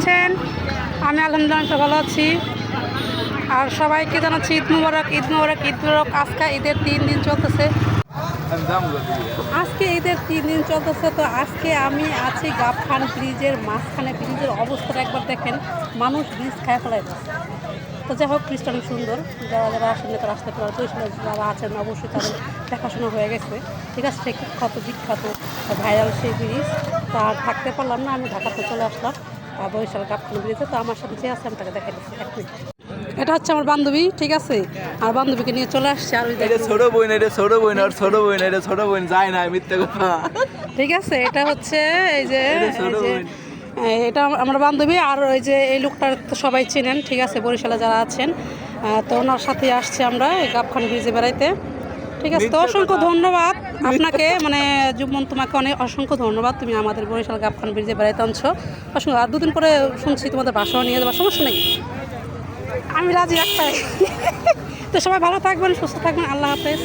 আছেন? আমি আলহামদুলিল্লাহ ভালো আছি। আর সবাইকে জানাচ্ছি ঈদ মুবারক, ঈদ মুবারক, ঈদ মুবারক। আজকে ঈদের 3 দিন চলতেছে। আজকে ঈদের 3 দিন চলতেছে। তো আজকে আমি আছি গাবখান ব্রিজের মাঝখানে। ব্রিজের অবস্থাটা একবার দেখেন, মানুষ ব্রিজ খায় ফেলায়। তো যাই হোক, ব্রিজটা অনেক সুন্দর। যারা যারা আসলে তারা আসতে পারে, বরিশালে যারা আছেন অবশ্যই তাদের দেখাশোনা হয়ে গেছে। ঠিক আছে, সে কত বিখ্যাত ভাইরাল সেই ব্রিজ। তা আর থাকতে পারলাম না, আমি ঢাকাতে চলে আসলাম বরিশাল গাবখান ব্রিজে। তো আমার সাথে যে আছে আমি তাকে দেখাই দিচ্ছি। 1 মিনিট। এটা হচ্ছে আমার বান্ধবী, ঠিক আছে। আর বান্ধবীকে নিয়ে চলে আসছে। আর ওই ছোট বোন, এটা ছোট বোন, আর ছোট বোন, এটা ছোট বোন যায় না, মিথ্যে কথা। ঠিক আছে, এটা হচ্ছে এই যে এটা আমার বান্ধবী। আর ওই যে এই লোকটা তো সবাই চেনেন, ঠিক আছে, বরিশালে যারা আছেন। তো ওনার সাথে আসছি আমরা এই গাবখান ব্রিজে বেড়াইতে। ঠিক আছে, তো অসংখ্য ধন্যবাদ আপনাকে, মানে জুম্মন, তোমাকে অনেক অসংখ্য ধন্যবাদ। তুমি আমাদের বরিশাল গাবখান ব্রিজে বেড়াইতে আনছো। অসংখ্য। আর 2 দিন পরে শুনছি তোমাদের বাসাও নিয়ে যাবার, সমস্যা নেই, আমি রাজি একটাই। তো সবাই ভালো থাকবেন, সুস্থ থাকবেন, আল্লাহ হাফেজ।